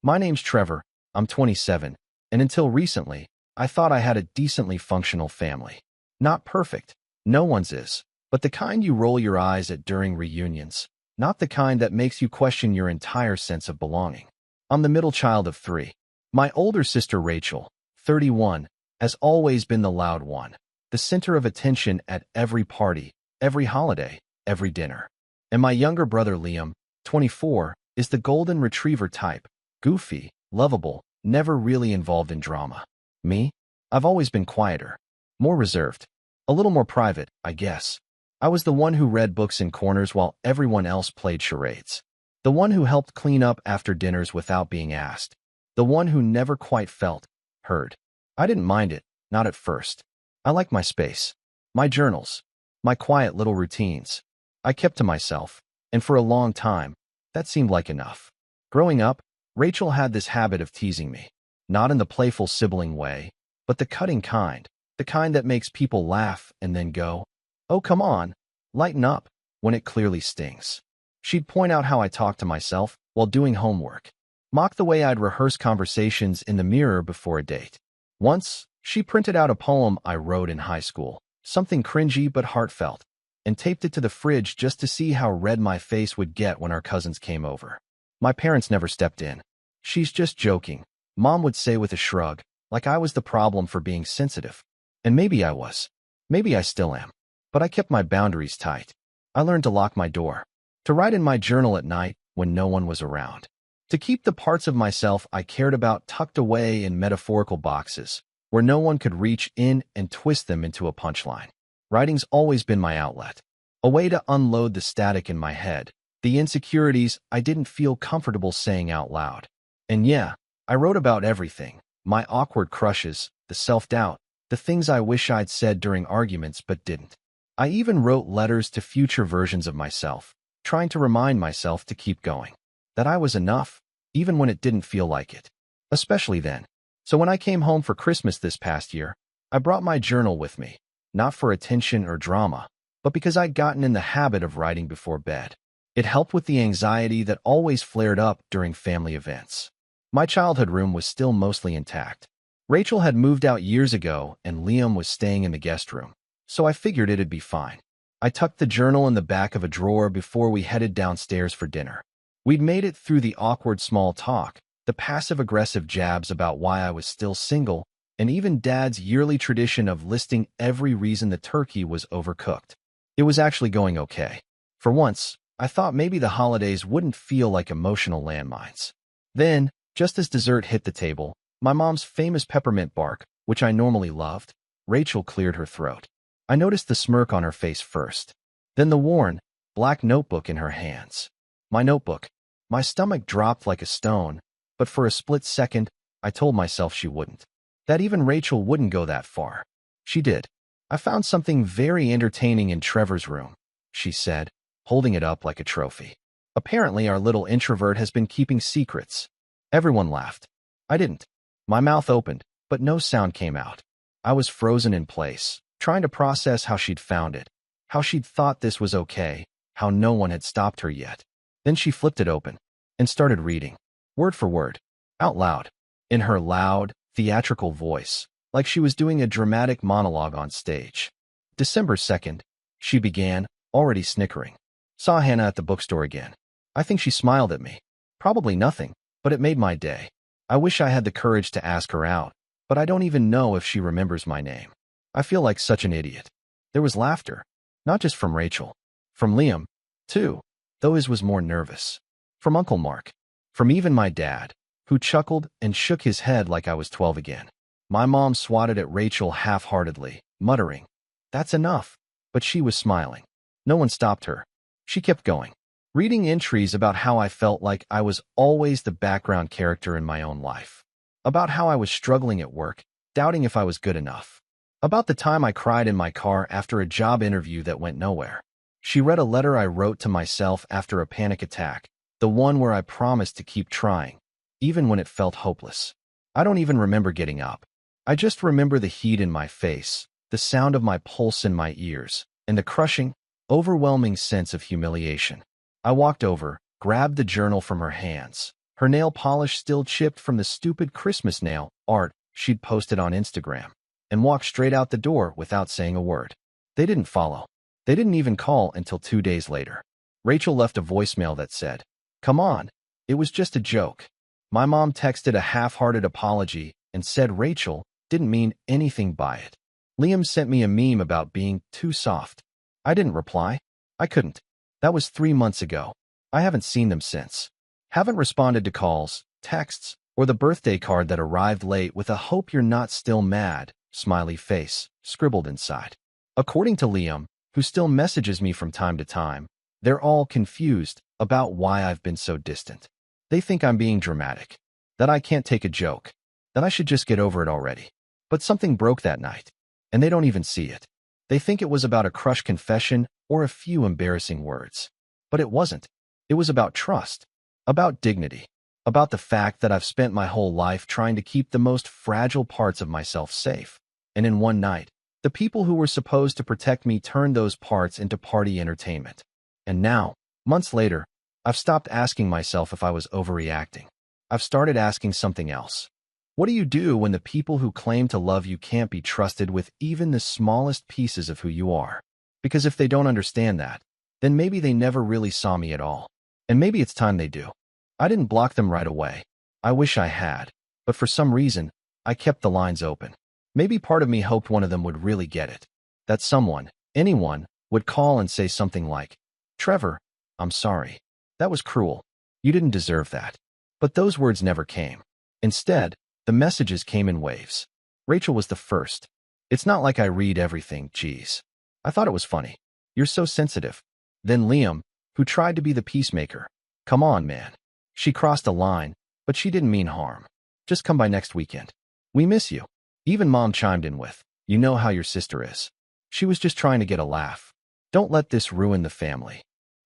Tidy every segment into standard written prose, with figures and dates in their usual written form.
My name's Trevor, I'm 27, and until recently, I thought I had a decently functional family. Not perfect, no one's is, but the kind you roll your eyes at during reunions, not the kind that makes you question your entire sense of belonging. I'm the middle child of three. My older sister Rachel, 31, has always been the loud one, the center of attention at every party, every holiday, every dinner. And my younger brother Liam, 24, is the golden retriever type, goofy, lovable, never really involved in drama. Me? I've always been quieter, more reserved, a little more private, I guess. I was the one who read books in corners while everyone else played charades. The one who helped clean up after dinners without being asked. The one who never quite felt heard. I didn't mind it, not at first. I liked my space, my journals, my quiet little routines. I kept to myself, and for a long time, that seemed like enough. Growing up, Rachel had this habit of teasing me, not in the playful sibling way, but the cutting kind, the kind that makes people laugh and then go, "Oh, come on, lighten up," when it clearly stings. She'd point out how I talked to myself while doing homework, mock the way I'd rehearse conversations in the mirror before a date. Once, she printed out a poem I wrote in high school, something cringy but heartfelt, and taped it to the fridge just to see how red my face would get when our cousins came over. My parents never stepped in. "She's just joking," Mom would say with a shrug, like I was the problem for being sensitive. And maybe I was. Maybe I still am. But I kept my boundaries tight. I learned to lock my door, to write in my journal at night when no one was around, to keep the parts of myself I cared about tucked away in metaphorical boxes, where no one could reach in and twist them into a punchline. Writing's always been my outlet, a way to unload the static in my head, the insecurities I didn't feel comfortable saying out loud. And yeah, I wrote about everything, my awkward crushes, the self-doubt, the things I wish I'd said during arguments but didn't. I even wrote letters to future versions of myself, trying to remind myself to keep going, that I was enough, even when it didn't feel like it, especially then. So when I came home for Christmas this past year, I brought my journal with me, not for attention or drama, but because I'd gotten in the habit of writing before bed. It helped with the anxiety that always flared up during family events. My childhood room was still mostly intact. Rachel had moved out years ago and Liam was staying in the guest room, so I figured it'd be fine. I tucked the journal in the back of a drawer before we headed downstairs for dinner. We'd made it through the awkward small talk, the passive-aggressive jabs about why I was still single, and even Dad's yearly tradition of listing every reason the turkey was overcooked. It was actually going okay. For once, I thought maybe the holidays wouldn't feel like emotional landmines. Then, just as dessert hit the table, my mom's famous peppermint bark, which I normally loved, Rachel cleared her throat. I noticed the smirk on her face first, then the worn, black notebook in her hands. My notebook. My stomach dropped like a stone, but for a split second, I told myself she wouldn't. That even Rachel wouldn't go that far. She did. "I found something very entertaining in Trevor's room," she said, holding it up like a trophy. "Apparently our little introvert has been keeping secrets." Everyone laughed. I didn't. My mouth opened, but no sound came out. I was frozen in place, trying to process how she'd found it, how she'd thought this was okay, how no one had stopped her yet. Then she flipped it open and started reading, word for word, out loud, in her loud, theatrical voice, like she was doing a dramatic monologue on stage. "December 2nd, she began, already snickering. "Saw Hannah at the bookstore again. I think she smiled at me. Probably nothing, but it made my day. I wish I had the courage to ask her out, but I don't even know if she remembers my name. I feel like such an idiot." There was laughter, not just from Rachel, from Liam, too, though his was more nervous, from Uncle Mark, from even my dad, who chuckled and shook his head like I was 12 again. My mom swatted at Rachel half-heartedly, muttering, "That's enough," but she was smiling. No one stopped her. She kept going, reading entries about how I felt like I was always the background character in my own life, about how I was struggling at work, doubting if I was good enough, about the time I cried in my car after a job interview that went nowhere. She read a letter I wrote to myself after a panic attack, the one where I promised to keep trying, even when it felt hopeless. I don't even remember getting up. I just remember the heat in my face, the sound of my pulse in my ears, and the crushing, overwhelming sense of humiliation. I walked over, grabbed the journal from her hands, her nail polish still chipped from the stupid Christmas nail art she'd posted on Instagram, and walked straight out the door without saying a word. They didn't follow. They didn't even call until 2 days later. Rachel left a voicemail that said, "Come on, it was just a joke." My mom texted a half-hearted apology and said Rachel didn't mean anything by it. Liam sent me a meme about being too soft. I didn't reply. I couldn't. That was 3 months ago. I haven't seen them since. Haven't responded to calls, texts, or the birthday card that arrived late with a "hope you're not still mad" smiley face scribbled inside. According to Liam, who still messages me from time to time, they're all confused about why I've been so distant. They think I'm being dramatic, that I can't take a joke, that I should just get over it already. But something broke that night, and they don't even see it. They think it was about a crush confession or a few embarrassing words. But it wasn't. It was about trust, about dignity, about the fact that I've spent my whole life trying to keep the most fragile parts of myself safe. And in one night, the people who were supposed to protect me turned those parts into party entertainment. And now, months later, I've stopped asking myself if I was overreacting. I've started asking something else. What do you do when the people who claim to love you can't be trusted with even the smallest pieces of who you are? Because if they don't understand that, then maybe they never really saw me at all. And maybe it's time they do. I didn't block them right away. I wish I had. But for some reason, I kept the lines open. Maybe part of me hoped one of them would really get it. That someone, anyone, would call and say something like, "Trevor, I'm sorry. That was cruel. You didn't deserve that." But those words never came. Instead, the messages came in waves. Rachel was the first. "It's not like I read everything, geez. I thought it was funny. You're so sensitive." Then Liam, who tried to be the peacemaker. "Come on, man." She crossed a line, but she didn't mean harm. "Just come by next weekend. We miss you." Even Mom chimed in with, "You know how your sister is." She was just trying to get a laugh. Don't let this ruin the family.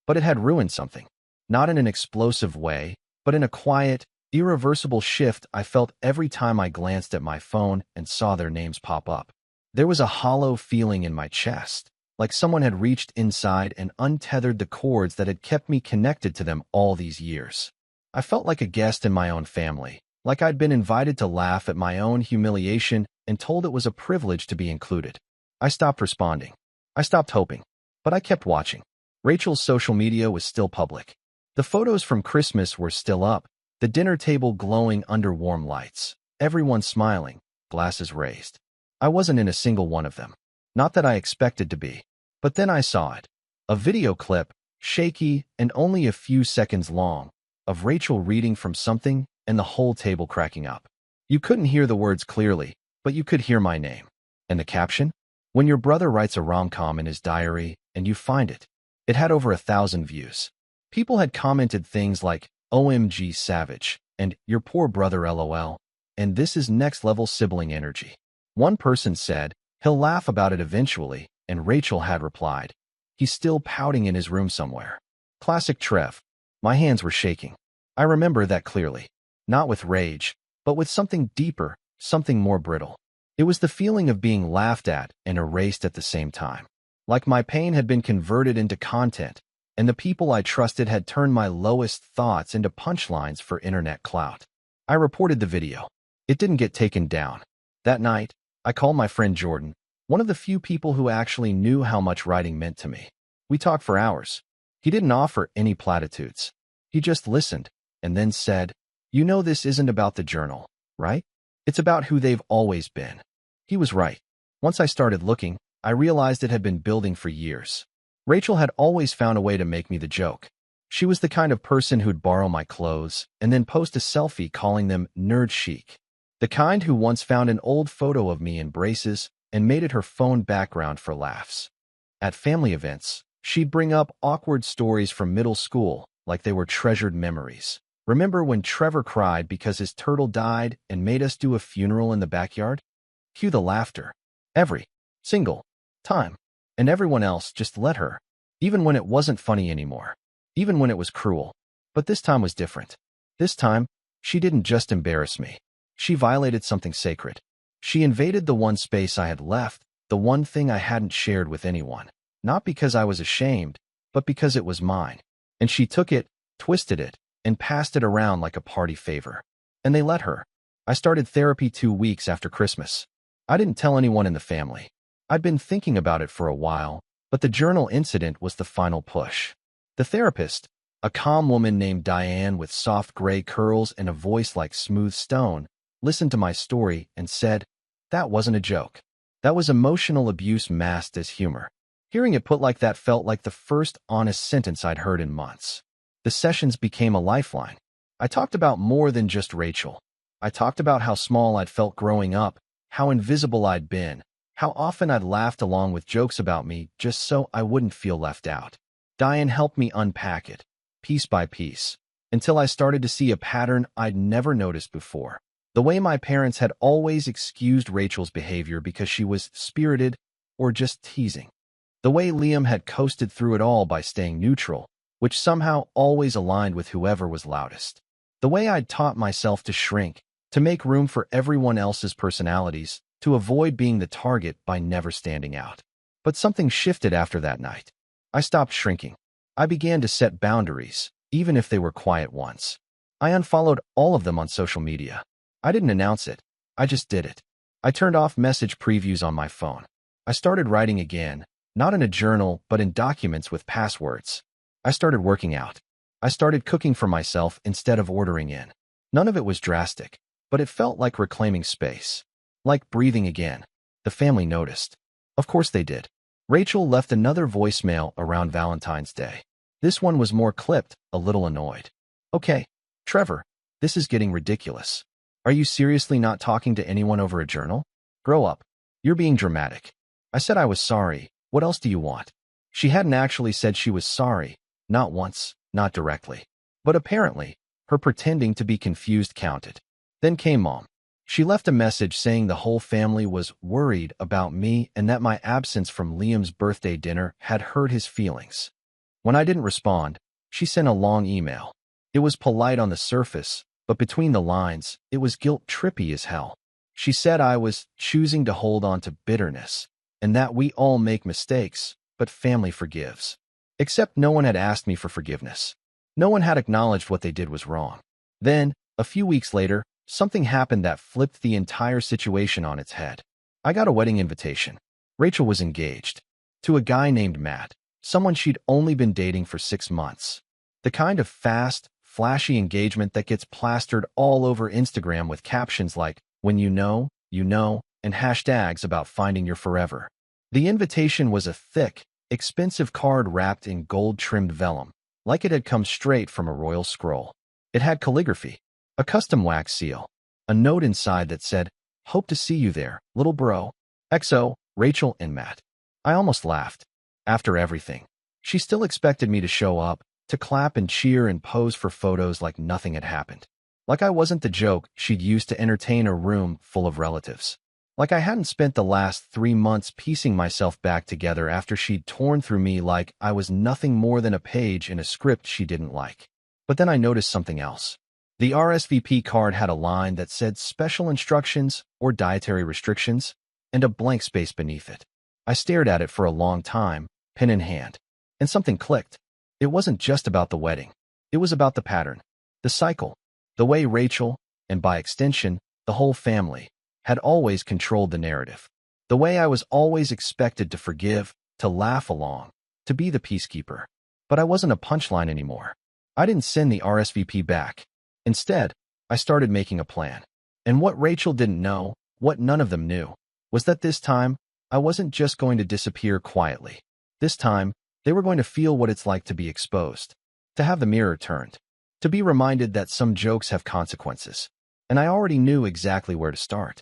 But it had ruined something. Not in an explosive way, but in a quiet, irreversible shift I felt every time I glanced at my phone and saw their names pop up. There was a hollow feeling in my chest, like someone had reached inside and untethered the cords that had kept me connected to them all these years. I felt like a guest in my own family, like I'd been invited to laugh at my own humiliation and told it was a privilege to be included. I stopped responding. I stopped hoping. But I kept watching. Rachel's social media was still public. The photos from Christmas were still up, the dinner table glowing under warm lights, everyone smiling, glasses raised. I wasn't in a single one of them. Not that I expected to be. But then I saw it. A video clip, shaky and only a few seconds long, of Rachel reading from something and the whole table cracking up. You couldn't hear the words clearly, but you could hear my name. And the caption? When your brother writes a rom-com in his diary and you find it. It had over 1,000 views. People had commented things like, "OMG savage," and "Your poor brother LOL," and "This is next-level sibling energy." One person said, "He'll laugh about it eventually," and Rachel had replied, "He's still pouting in his room somewhere." Classic Trev. My hands were shaking. I remember that clearly. Not with rage, but with something deeper, something more brittle. It was the feeling of being laughed at and erased at the same time. Like my pain had been converted into content, and the people I trusted had turned my lowest thoughts into punchlines for internet clout. I reported the video. It didn't get taken down. That night, I called my friend Jordan, one of the few people who actually knew how much writing meant to me. We talked for hours. He didn't offer any platitudes. He just listened, and then said, "You know this isn't about the journal, right? It's about who they've always been." He was right. Once I started looking, I realized it had been building for years. Rachel had always found a way to make me the joke. She was the kind of person who'd borrow my clothes and then post a selfie calling them nerd chic. The kind who once found an old photo of me in braces and made it her phone background for laughs. At family events, she'd bring up awkward stories from middle school like they were treasured memories. "Remember when Trevor cried because his turtle died and made us do a funeral in the backyard?" Cue the laughter. Every single time. And everyone else just let her. Even when it wasn't funny anymore. Even when it was cruel. But this time was different. This time, she didn't just embarrass me. She violated something sacred. She invaded the one space I had left, the one thing I hadn't shared with anyone. Not because I was ashamed, but because it was mine. And she took it, twisted it, and passed it around like a party favor. And they let her. I started therapy 2 weeks after Christmas. I didn't tell anyone in the family. I'd been thinking about it for a while, but the journal incident was the final push. The therapist, a calm woman named Diane with soft gray curls and a voice like smooth stone, listened to my story and said, "That wasn't a joke. That was emotional abuse masked as humor." Hearing it put like that felt like the first honest sentence I'd heard in months. The sessions became a lifeline. I talked about more than just Rachel. I talked about how small I'd felt growing up, how invisible I'd been, how often I'd laughed along with jokes about me just so I wouldn't feel left out. Diane helped me unpack it, piece by piece, until I started to see a pattern I'd never noticed before. The way my parents had always excused Rachel's behavior because she was spirited or just teasing. The way Liam had coasted through it all by staying neutral, which somehow always aligned with whoever was loudest. The way I'd taught myself to shrink, to make room for everyone else's personalities, to avoid being the target by never standing out. But something shifted after that night. I stopped shrinking. I began to set boundaries, even if they were quiet ones. I unfollowed all of them on social media. I didn't announce it. I just did it. I turned off message previews on my phone. I started writing again, not in a journal, but in documents with passwords. I started working out. I started cooking for myself instead of ordering in. None of it was drastic, but it felt like reclaiming space. Like breathing again. The family noticed. Of course they did. Rachel left another voicemail around Valentine's Day. This one was more clipped, a little annoyed. "Okay, Trevor, this is getting ridiculous. Are you seriously not talking to anyone over a journal? Grow up. You're being dramatic." I said I was sorry. What else do you want? She hadn't actually said she was sorry. Not once, not directly. But apparently, her pretending to be confused counted. Then came Mom. She left a message saying the whole family was worried about me and that my absence from Liam's birthday dinner had hurt his feelings. When I didn't respond, she sent a long email. It was polite on the surface, but between the lines, it was guilt-trippy as hell. She said I was choosing to hold on to bitterness, and that we all make mistakes, but family forgives. Except no one had asked me for forgiveness. No one had acknowledged what they did was wrong. Then, a few weeks later, something happened that flipped the entire situation on its head. I got a wedding invitation. Rachel was engaged. To a guy named Matt, someone she'd only been dating for 6 months. The kind of fast, flashy engagement that gets plastered all over Instagram with captions like, "When you know," and hashtags about finding your forever. The invitation was a thick, expensive card wrapped in gold-trimmed vellum, like it had come straight from a royal scroll. It had calligraphy, a custom wax seal, a note inside that said, "Hope to see you there, little bro. XO, Rachel and Matt." I almost laughed. After everything, she still expected me to show up, to clap and cheer and pose for photos like nothing had happened. Like I wasn't the joke she'd used to entertain a room full of relatives. Like I hadn't spent the last 3 months piecing myself back together after she'd torn through me like I was nothing more than a page in a script she didn't like. But then I noticed something else. The RSVP card had a line that said special instructions or dietary restrictions, and a blank space beneath it. I stared at it for a long time, pen in hand, and something clicked. It wasn't just about the wedding. It was about the pattern, the cycle, the way Rachel, and by extension, the whole family, had always controlled the narrative. The way I was always expected to forgive, to laugh along, to be the peacekeeper. But I wasn't a punchline anymore. I didn't send the RSVP back. Instead, I started making a plan. And what Rachel didn't know, what none of them knew, was that this time, I wasn't just going to disappear quietly. This time, they were going to feel what it's like to be exposed, to have the mirror turned, to be reminded that some jokes have consequences. And I already knew exactly where to start.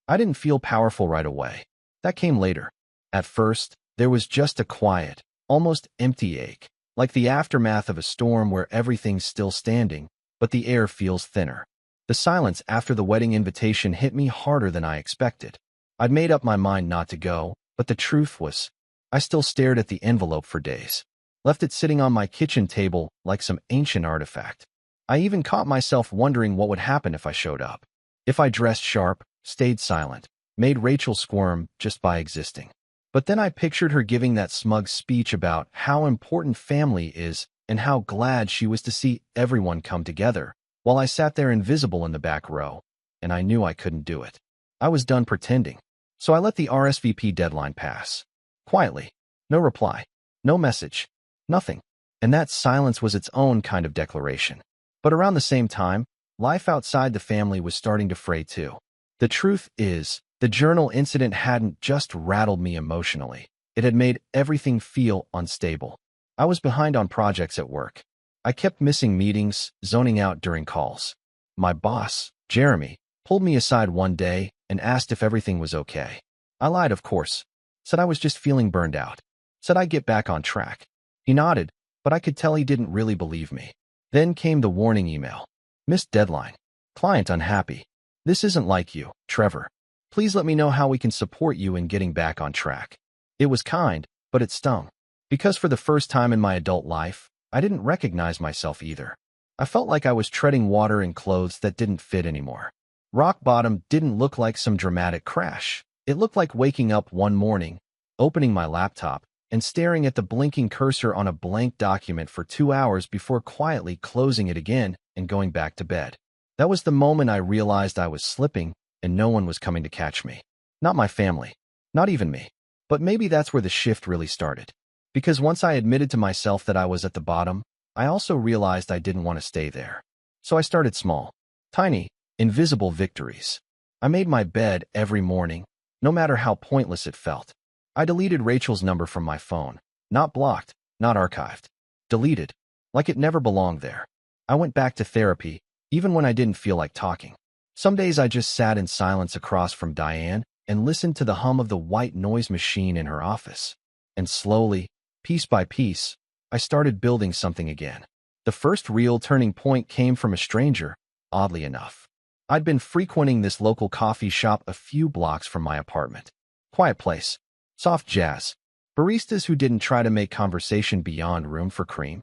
I didn't feel powerful right away. That came later. At first, there was just a quiet, almost empty ache, like the aftermath of a storm where everything's still standing, but the air feels thinner. The silence after the wedding invitation hit me harder than I expected. I'd made up my mind not to go, but the truth was, I still stared at the envelope for days, left it sitting on my kitchen table like some ancient artifact. I even caught myself wondering what would happen if I showed up. If I dressed sharp, stayed silent, made Rachel squirm just by existing. But then I pictured her giving that smug speech about how important family is and how glad she was to see everyone come together, while I sat there invisible in the back row, and I knew I couldn't do it. I was done pretending, so I let the RSVP deadline pass. Quietly. No reply. No message. Nothing. And that silence was its own kind of declaration. But around the same time, life outside the family was starting to fray too. The truth is, the journal incident hadn't just rattled me emotionally. It had made everything feel unstable. I was behind on projects at work. I kept missing meetings, zoning out during calls. My boss, Jeremy, pulled me aside one day and asked if everything was okay. I lied, of course. Said I was just feeling burned out. Said I'd get back on track. He nodded, but I could tell he didn't really believe me. Then came the warning email. Missed deadline. Client unhappy. This isn't like you, Trevor. Please let me know how we can support you in getting back on track. It was kind, but it stung. Because for the first time in my adult life, I didn't recognize myself either. I felt like I was treading water in clothes that didn't fit anymore. Rock bottom didn't look like some dramatic crash. It looked like waking up one morning, opening my laptop, and staring at the blinking cursor on a blank document for 2 hours before quietly closing it again and going back to bed. That was the moment I realized I was slipping and no one was coming to catch me. Not my family. Not even me. But maybe that's where the shift really started. Because once I admitted to myself that I was at the bottom, I also realized I didn't want to stay there. So I started small. Tiny, invisible victories. I made my bed every morning, no matter how pointless it felt. I deleted Rachel's number from my phone. Not blocked, not archived. Deleted, like it never belonged there. I went back to therapy, even when I didn't feel like talking. Some days I just sat in silence across from Diane and listened to the hum of the white noise machine in her office. And slowly, piece by piece, I started building something again. The first real turning point came from a stranger, oddly enough. I'd been frequenting this local coffee shop a few blocks from my apartment. Quiet place. Soft jazz. Baristas who didn't try to make conversation beyond room for cream.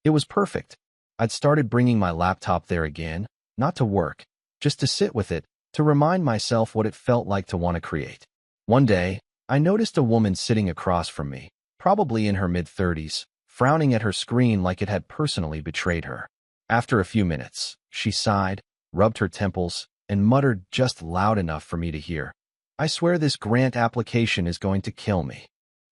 It was perfect. I'd started bringing my laptop there again, not to work, just to sit with it, to remind myself what it felt like to want to create. One day, I noticed a woman sitting across from me, probably in her mid-30s, frowning at her screen like it had personally betrayed her. After a few minutes, she sighed, rubbed her temples, and muttered just loud enough for me to hear, "I swear this grant application is going to kill me."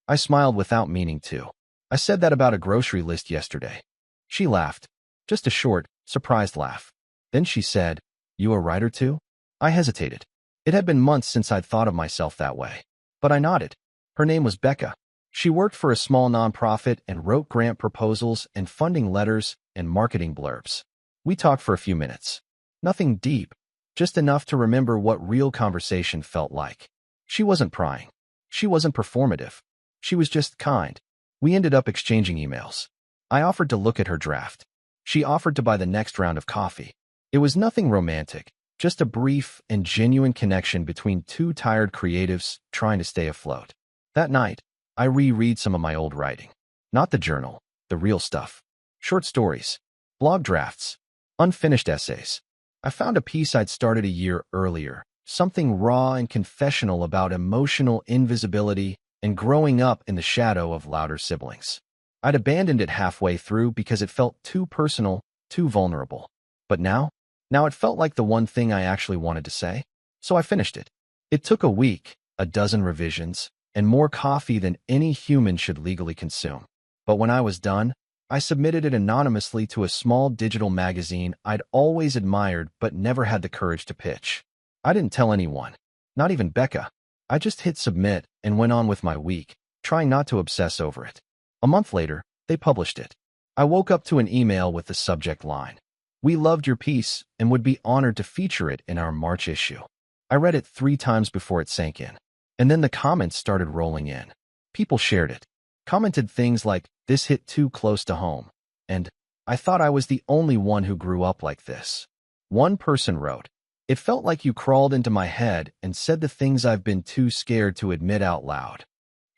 I smiled without meaning to. I said that about a grocery list yesterday. She laughed. Just a short, surprised laugh. Then she said, "You a writer too?" I hesitated. It had been months since I'd thought of myself that way. But I nodded. Her name was Becca. She worked for a small nonprofit and wrote grant proposals and funding letters and marketing blurbs. We talked for a few minutes. Nothing deep, just enough to remember what real conversation felt like. She wasn't prying. She wasn't performative. She was just kind. We ended up exchanging emails. I offered to look at her draft. She offered to buy the next round of coffee. It was nothing romantic, just a brief and genuine connection between two tired creatives trying to stay afloat. That night, I reread some of my old writing. Not the journal, the real stuff. Short stories, blog drafts, unfinished essays. I found a piece I'd started a year earlier, something raw and confessional about emotional invisibility and growing up in the shadow of louder siblings. I'd abandoned it halfway through because it felt too personal, too vulnerable. But now it felt like the one thing I actually wanted to say. So I finished it. It took a week, a dozen revisions, and more coffee than any human should legally consume. But when I was done, I submitted it anonymously to a small digital magazine I'd always admired but never had the courage to pitch. I didn't tell anyone, not even Becca. I just hit submit and went on with my week, trying not to obsess over it. A month later, they published it. I woke up to an email with the subject line, "We loved your piece and would be honored to feature it in our March issue." I read it 3 times before it sank in. And then the comments started rolling in. People shared it, commented things like, "This hit too close to home," and "I thought I was the only one who grew up like this." One person wrote, "It felt like you crawled into my head and said the things I've been too scared to admit out loud."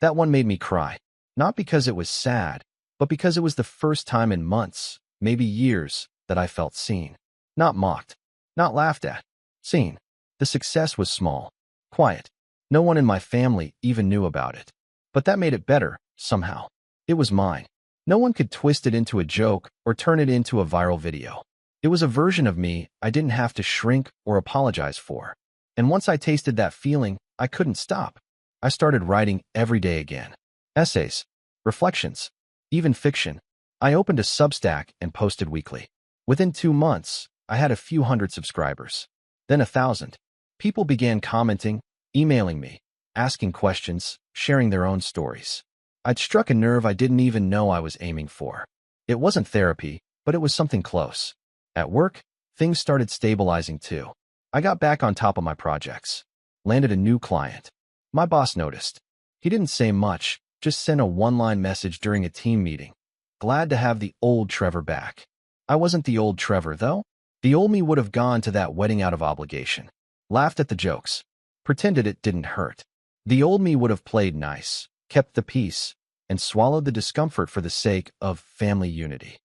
That one made me cry, not because it was sad, but because it was the first time in months, maybe years, that I felt seen. Not mocked, not laughed at. Seen. The success was small, quiet. No one in my family even knew about it. But that made it better, somehow. It was mine. No one could twist it into a joke or turn it into a viral video. It was a version of me I didn't have to shrink or apologize for. And once I tasted that feeling, I couldn't stop. I started writing every day again. Essays, reflections, even fiction. I opened a Substack and posted weekly. Within 2 months, I had a few hundred subscribers. Then 1,000. People began commenting, emailing me, asking questions, sharing their own stories. I'd struck a nerve I didn't even know I was aiming for. It wasn't therapy, but it was something close. At work, things started stabilizing too. I got back on top of my projects. Landed a new client. My boss noticed. He didn't say much, just sent a one-line message during a team meeting. Glad to have the old Trevor back. I wasn't the old Trevor, though. The old me would have gone to that wedding out of obligation. Laughed at the jokes. Pretended it didn't hurt. The old me would have played nice, kept the peace, and swallowed the discomfort for the sake of family unity.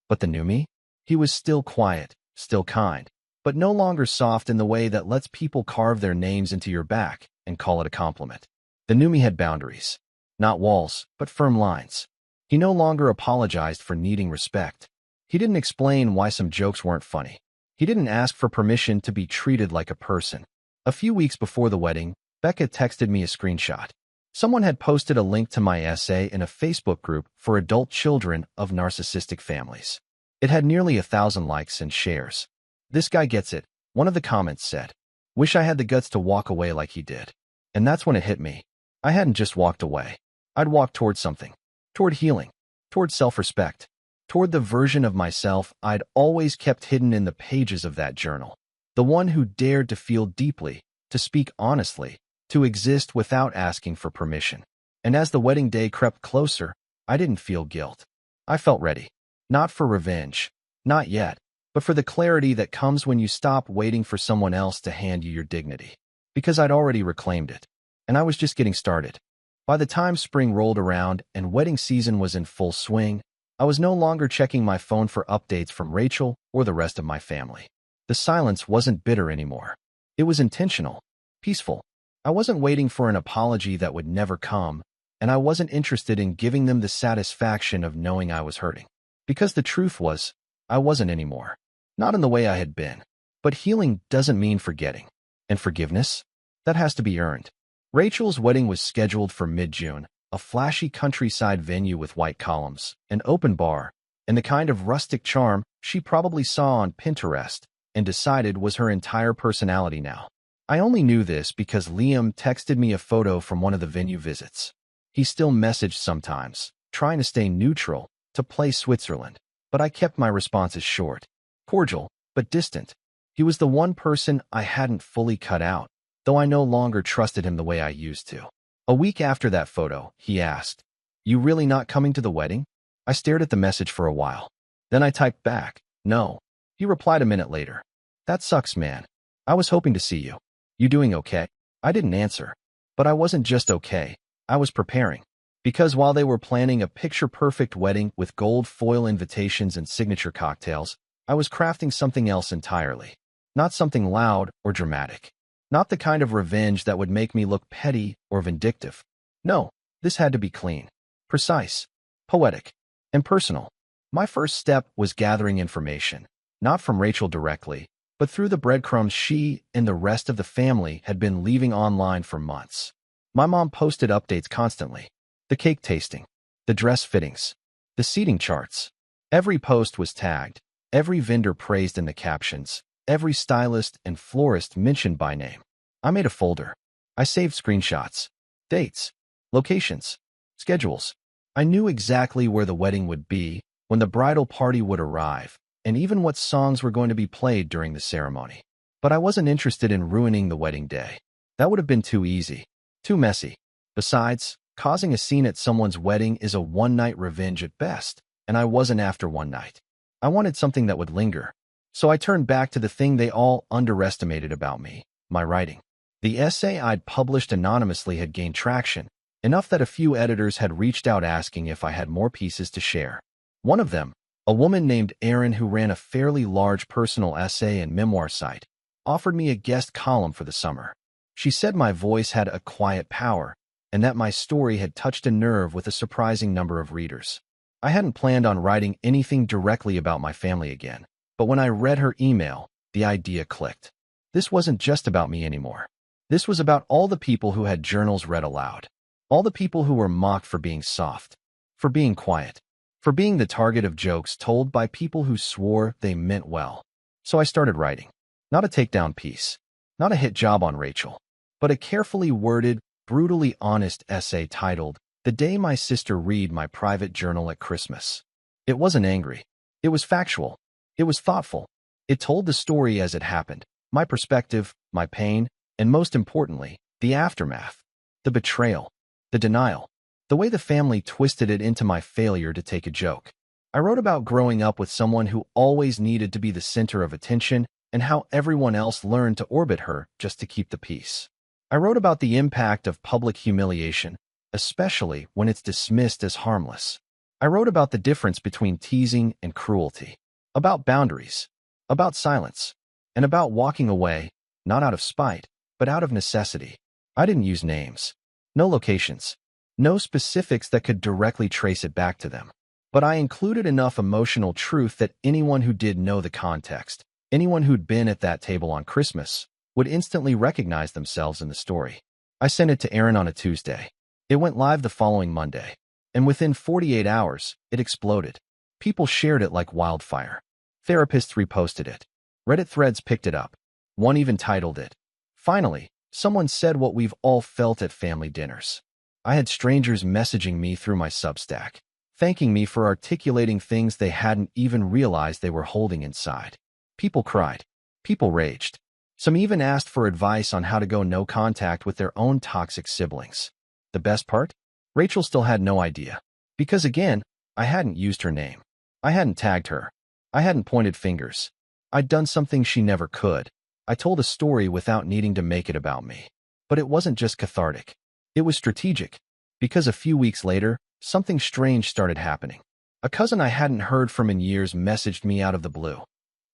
But the new me? He was still quiet, still kind, but no longer soft in the way that lets people carve their names into your back and call it a compliment. The new me had boundaries. Not walls, but firm lines. He no longer apologized for needing respect. He didn't explain why some jokes weren't funny. He didn't ask for permission to be treated like a person. A few weeks before the wedding, Becca texted me a screenshot. Someone had posted a link to my essay in a Facebook group for adult children of narcissistic families. It had nearly 1,000 likes and shares. "This guy gets it," one of the comments said. "Wish I had the guts to walk away like he did." And that's when it hit me. I hadn't just walked away. I'd walked toward something. Toward healing. Toward self-respect. Toward the version of myself I'd always kept hidden in the pages of that journal. The one who dared to feel deeply, to speak honestly, to exist without asking for permission. And as the wedding day crept closer, I didn't feel guilt. I felt ready. Not for revenge. Not yet. But for the clarity that comes when you stop waiting for someone else to hand you your dignity. Because I'd already reclaimed it. And I was just getting started. By the time spring rolled around and wedding season was in full swing, I was no longer checking my phone for updates from Rachel or the rest of my family. The silence wasn't bitter anymore. It was intentional, peaceful. I wasn't waiting for an apology that would never come, and I wasn't interested in giving them the satisfaction of knowing I was hurting. Because the truth was, I wasn't anymore. Not in the way I had been. But healing doesn't mean forgetting. And forgiveness? That has to be earned. Rachel's wedding was scheduled for mid-June, a flashy countryside venue with white columns, an open bar, and the kind of rustic charm she probably saw on Pinterest and decided was her entire personality now. I only knew this because Liam texted me a photo from one of the venue visits. He still messaged sometimes, trying to stay neutral, to play Switzerland, but I kept my responses short. Cordial, but distant. He was the one person I hadn't fully cut out, though I no longer trusted him the way I used to. A week after that photo, he asked, "You really not coming to the wedding?" I stared at the message for a while. Then I typed back, "No." He replied a minute later, "That sucks, man. I was hoping to see you. You doing okay?" I didn't answer. But I wasn't just okay. I was preparing. Because while they were planning a picture-perfect wedding with gold foil invitations and signature cocktails, I was crafting something else entirely. Not something loud or dramatic. Not the kind of revenge that would make me look petty or vindictive. No, this had to be clean, precise, poetic, and personal. My first step was gathering information, not from Rachel directly, but through the breadcrumbs she and the rest of the family had been leaving online for months. My mom posted updates constantly. The cake tasting, the dress fittings, the seating charts. Every post was tagged, every vendor praised in the captions, every stylist and florist mentioned by name. I made a folder. I saved screenshots, dates, locations, schedules. I knew exactly where the wedding would be, when the bridal party would arrive, and even what songs were going to be played during the ceremony. But I wasn't interested in ruining the wedding day. That would have been too easy, too messy. Besides, causing a scene at someone's wedding is a one-night revenge at best, and I wasn't after one night. I wanted something that would linger. So I turned back to the thing they all underestimated about me, my writing. The essay I'd published anonymously had gained traction, enough that a few editors had reached out asking if I had more pieces to share. One of them, a woman named Erin who ran a fairly large personal essay and memoir site, offered me a guest column for the summer. She said my voice had a quiet power, and that my story had touched a nerve with a surprising number of readers. I hadn't planned on writing anything directly about my family again, but when I read her email, the idea clicked. This wasn't just about me anymore. This was about all the people who had journals read aloud. All the people who were mocked for being soft, for being quiet, for being the target of jokes told by people who swore they meant well. So I started writing. Not a takedown piece, not a hit job on Rachel, but a carefully worded, brutally honest essay titled, "The Day My Sister Read My Private Journal at Christmas." It wasn't angry. It was factual. It was thoughtful. It told the story as it happened, my perspective, my pain, and most importantly, the aftermath, the betrayal, the denial, the way the family twisted it into my failure to take a joke. I wrote about growing up with someone who always needed to be the center of attention and how everyone else learned to orbit her just to keep the peace. I wrote about the impact of public humiliation, especially when it's dismissed as harmless. I wrote about the difference between teasing and cruelty, about boundaries, about silence, and about walking away, not out of spite, but out of necessity. I didn't use names, no locations, no specifics that could directly trace it back to them. But I included enough emotional truth that anyone who did know the context, anyone who'd been at that table on Christmas, would instantly recognize themselves in the story. I sent it to Aaron on a Tuesday. It went live the following Monday, and within 48 hours, it exploded. People shared it like wildfire. Therapists reposted it. Reddit threads picked it up. One even titled it, "Finally, someone said what we've all felt at family dinners." I had strangers messaging me through my Substack, thanking me for articulating things they hadn't even realized they were holding inside. People cried. People raged. Some even asked for advice on how to go no contact with their own toxic siblings. The best part? Rachel still had no idea. Because again, I hadn't used her name. I hadn't tagged her. I hadn't pointed fingers. I'd done something she never could. I told a story without needing to make it about me. But it wasn't just cathartic. It was strategic. Because a few weeks later, something strange started happening. A cousin I hadn't heard from in years messaged me out of the blue.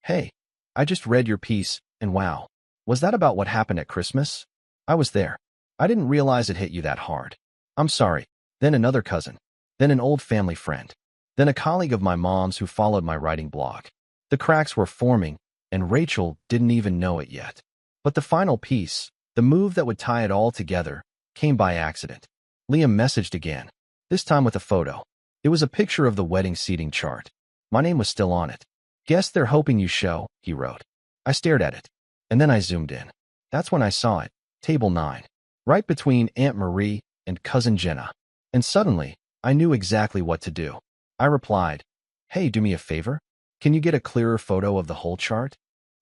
"Hey, I just read your piece, and wow, was that about what happened at Christmas? I was there. I didn't realize it hit you that hard. I'm sorry." Then another cousin. Then an old family friend. Then a colleague of my mom's who followed my writing blog. The cracks were forming, and Rachel didn't even know it yet. But the final piece, the move that would tie it all together, came by accident. Liam messaged again, this time with a photo. It was a picture of the wedding seating chart. My name was still on it. "Guess they're hoping you show," he wrote. I stared at it, and then I zoomed in. That's when I saw it, table 9, right between Aunt Marie and Cousin Jenna. And suddenly, I knew exactly what to do. I replied, "Hey, do me a favor? Can you get a clearer photo of the whole chart?"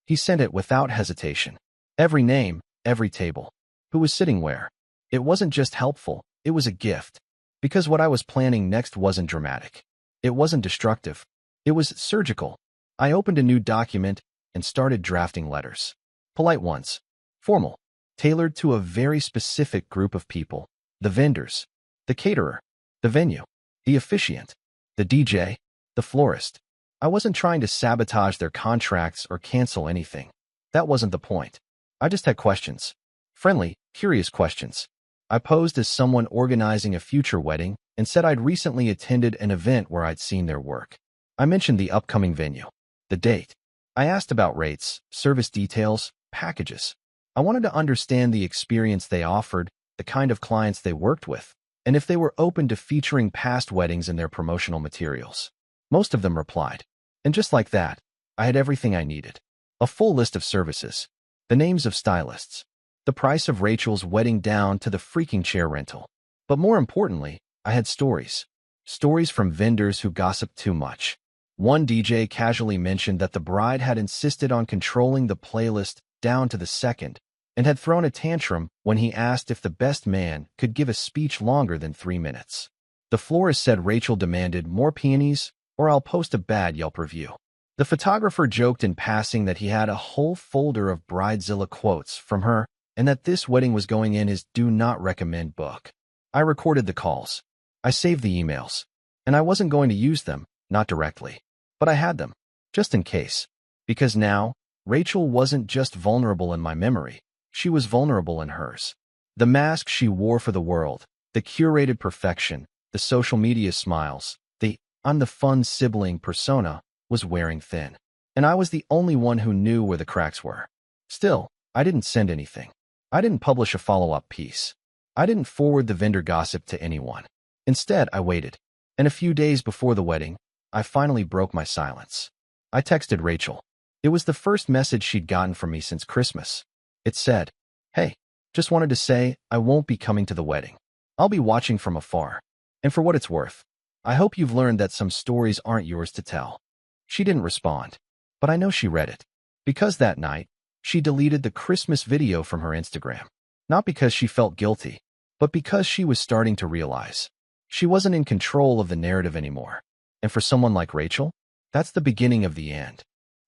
He sent it without hesitation. Every name, every table. Who was sitting where. It wasn't just helpful, it was a gift. Because what I was planning next wasn't dramatic. It wasn't destructive. It was surgical. I opened a new document and started drafting letters. Polite ones. Formal. Tailored to a very specific group of people. The vendors. The caterer. The venue. The officiant. The DJ. The florist. I wasn't trying to sabotage their contracts or cancel anything. That wasn't the point. I just had questions. Friendly, curious questions. I posed as someone organizing a future wedding and said I'd recently attended an event where I'd seen their work. I mentioned the upcoming venue, the date. I asked about rates, service details, packages. I wanted to understand the experience they offered, the kind of clients they worked with, and if they were open to featuring past weddings in their promotional materials. Most of them replied. And just like that, I had everything I needed. A full list of services, the names of stylists, the price of Rachel's wedding down to the freaking chair rental. But more importantly, I had stories. Stories from vendors who gossiped too much. One DJ casually mentioned that the bride had insisted on controlling the playlist down to the second and had thrown a tantrum when he asked if the best man could give a speech longer than 3 minutes. The florist said Rachel demanded more peonies or I'll post a bad Yelp review. The photographer joked in passing that he had a whole folder of Bridezilla quotes from her and that this wedding was going in his do not recommend book. I recorded the calls. I saved the emails. And I wasn't going to use them, not directly. But I had them, just in case. Because now, Rachel wasn't just vulnerable in my memory. She was vulnerable in hers. The mask she wore for the world, the curated perfection, the social media smiles, the I'm the fun sibling persona, was wearing thin. And I was the only one who knew where the cracks were. Still, I didn't send anything. I didn't publish a follow-up piece. I didn't forward the vendor gossip to anyone. Instead, I waited. And a few days before the wedding, I finally broke my silence. I texted Rachel. It was the first message she'd gotten from me since Christmas. It said, "Hey, just wanted to say I won't be coming to the wedding. I'll be watching from afar. And for what it's worth, I hope you've learned that some stories aren't yours to tell." She didn't respond, but I know she read it. Because that night, she deleted the Christmas video from her Instagram. Not because she felt guilty, but because she was starting to realize she wasn't in control of the narrative anymore. And for someone like Rachel, that's the beginning of the end.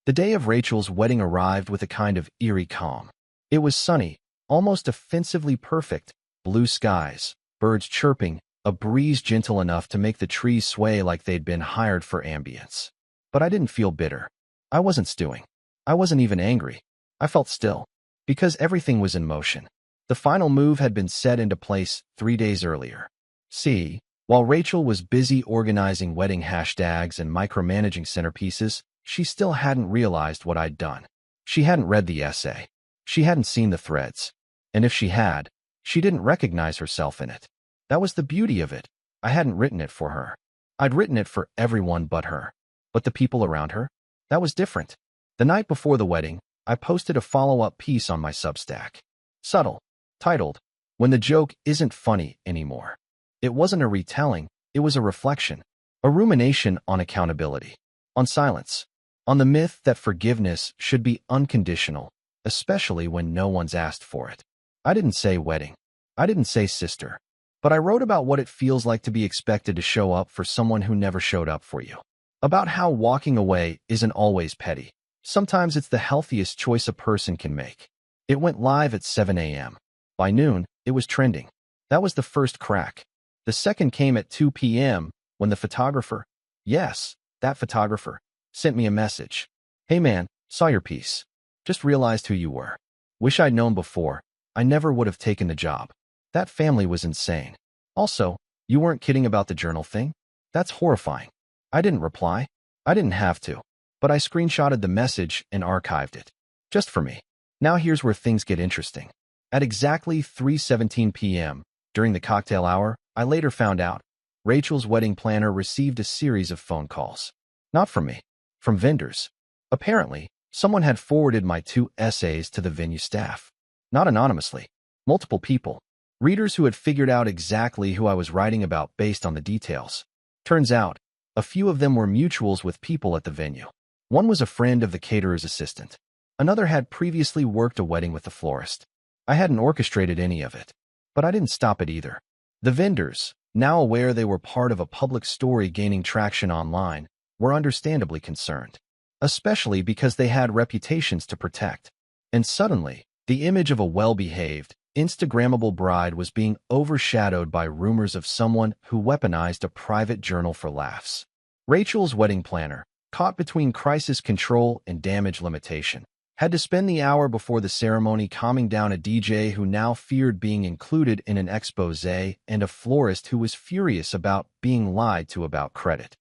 The day of Rachel's wedding arrived with a kind of eerie calm. It was sunny, almost offensively perfect, blue skies, birds chirping, a breeze gentle enough to make the trees sway like they'd been hired for ambience. But I didn't feel bitter. I wasn't stewing. I wasn't even angry. I felt still, because everything was in motion. The final move had been set into place 3 days earlier. See, while Rachel was busy organizing wedding hashtags and micromanaging centerpieces, she still hadn't realized what I'd done. She hadn't read the essay. She hadn't seen the threads. And if she had, she didn't recognize herself in it. That was the beauty of it. I hadn't written it for her. I'd written it for everyone but her. But the people around her? That was different. The night before the wedding, I posted a follow-up piece on my Substack. Subtle, titled, "When the Joke Isn't Funny Anymore." It wasn't a retelling, it was a reflection, a rumination on accountability, on silence, on the myth that forgiveness should be unconditional, especially when no one's asked for it. I didn't say wedding. I didn't say sister. But I wrote about what it feels like to be expected to show up for someone who never showed up for you. About how walking away isn't always petty. Sometimes it's the healthiest choice a person can make. It went live at 7 a.m. By noon, it was trending. That was the first crack. The second came at 2 p.m. when the photographer, yes, that photographer, sent me a message. "Hey man, saw your piece. Just realized who you were. Wish I'd known before. I never would have taken the job." That family was insane. Also, you weren't kidding about the journal thing? That's horrifying. I didn't reply. I didn't have to. But I screenshotted the message and archived it. Just for me. Now here's where things get interesting. At exactly 3:17 p.m., during the cocktail hour, I later found out, Rachel's wedding planner received a series of phone calls. Not from me. From vendors. Apparently, someone had forwarded my 2 essays to the venue staff. Not anonymously. Multiple people. Readers who had figured out exactly who I was writing about based on the details. Turns out, a few of them were mutuals with people at the venue. One was a friend of the caterer's assistant. Another had previously worked a wedding with the florist. I hadn't orchestrated any of it. But I didn't stop it either. The vendors, now aware they were part of a public story gaining traction online, were understandably concerned. Especially because they had reputations to protect. And suddenly, the image of a well-behaved, Instagrammable bride was being overshadowed by rumors of someone who weaponized a private journal for laughs. Rachel's wedding planner, caught between crisis control and damage limitation, had to spend the hour before the ceremony calming down a DJ who now feared being included in an expose and a florist who was furious about being lied to about credit.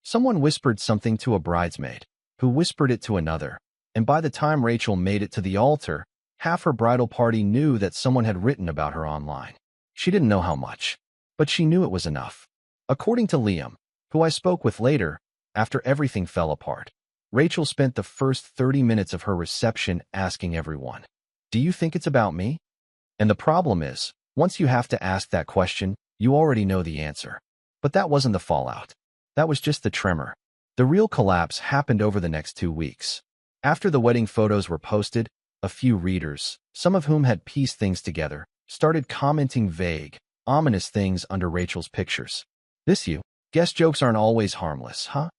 Someone whispered something to a bridesmaid, who whispered it to another, and by the time Rachel made it to the altar, half her bridal party knew that someone had written about her online. She didn't know how much, but she knew it was enough. According to Liam, who I spoke with later, after everything fell apart, Rachel spent the first 30 minutes of her reception asking everyone, "Do you think it's about me?" And the problem is, once you have to ask that question, you already know the answer. But that wasn't the fallout. That was just the tremor. The real collapse happened over the next 2 weeks. After the wedding photos were posted, a few readers, some of whom had pieced things together, started commenting vague, ominous things under Rachel's pictures. "This you? Guess jokes aren't always harmless, huh?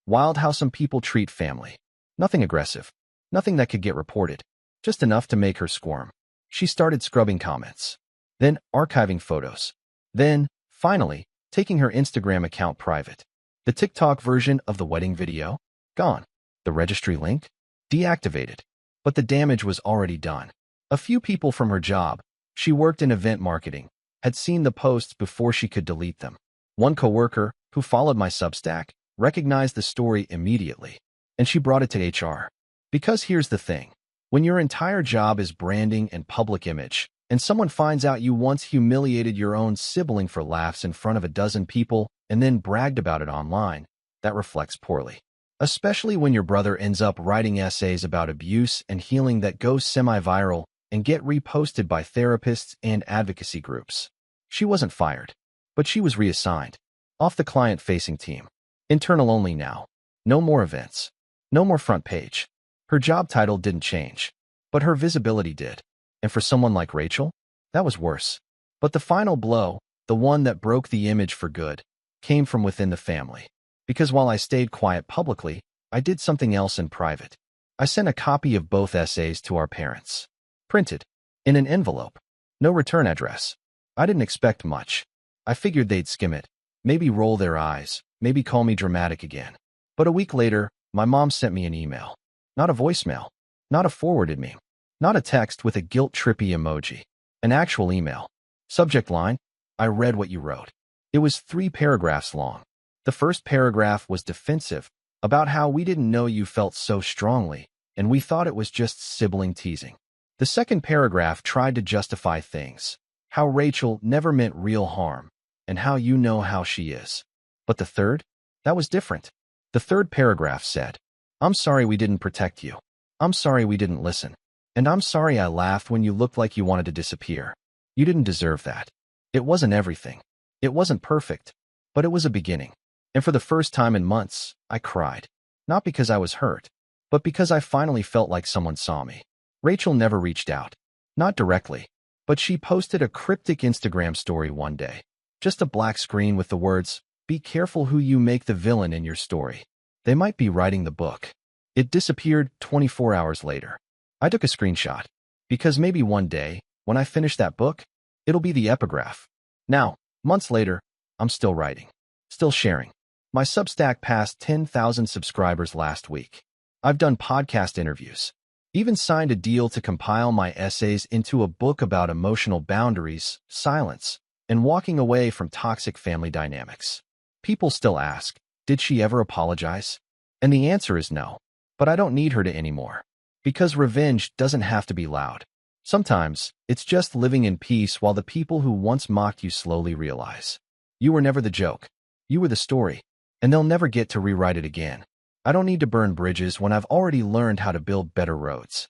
Wild how some people treat family. Nothing aggressive. Nothing that could get reported. Just enough to make her squirm." She started scrubbing comments. Then archiving photos. Then, finally, taking her Instagram account private. The TikTok version of the wedding video? Gone. The registry link? Deactivated. But the damage was already done. A few people from her job, she worked in event marketing, had seen the posts before she could delete them. One coworker, who followed my Substack, recognized the story immediately, and she brought it to HR. Because here's the thing. When your entire job is branding and public image, and someone finds out you once humiliated your own sibling for laughs in front of a dozen people and then bragged about it online, that reflects poorly. Especially when your brother ends up writing essays about abuse and healing that go semi-viral and get reposted by therapists and advocacy groups. She wasn't fired, but she was reassigned. Off the client-facing team. Internal only now. No more events. No more front page. Her job title didn't change, but her visibility did. And for someone like Rachel, that was worse. But the final blow, the one that broke the image for good, came from within the family. Because while I stayed quiet publicly, I did something else in private. I sent a copy of both essays to our parents. Printed. In an envelope. No return address. I didn't expect much. I figured they'd skim it. Maybe roll their eyes. Maybe call me dramatic again. But a week later, my mom sent me an email. Not a voicemail. Not a forwarded meme. Not a text with a guilt-trippy emoji. An actual email. Subject line, I read what you wrote. It was 3 paragraphs long. The first paragraph was defensive, about how we didn't know you felt so strongly, and we thought it was just sibling teasing. The second paragraph tried to justify things, how Rachel never meant real harm, and how you know how she is. But the third? That was different. The third paragraph said, I'm sorry we didn't protect you. I'm sorry we didn't listen. And I'm sorry I laughed when you looked like you wanted to disappear. You didn't deserve that. It wasn't everything. It wasn't perfect, but it was a beginning. And for the first time in months, I cried. Not because I was hurt, but because I finally felt like someone saw me. Rachel never reached out. Not directly, but she posted a cryptic Instagram story one day. Just a black screen with the words, be careful who you make the villain in your story. They might be writing the book. It disappeared 24 hours later. I took a screenshot, because maybe one day, when I finish that book, it'll be the epigraph. Now, months later, I'm still writing. Still sharing. My Substack passed 10,000 subscribers last week. I've done podcast interviews. Even signed a deal to compile my essays into a book about emotional boundaries, silence, and walking away from toxic family dynamics. People still ask, did she ever apologize? And the answer is no. But I don't need her to anymore. Because revenge doesn't have to be loud. Sometimes, it's just living in peace while the people who once mocked you slowly realize. You were never the joke. You were the story. And they'll never get to rewrite it again. I don't need to burn bridges when I've already learned how to build better roads.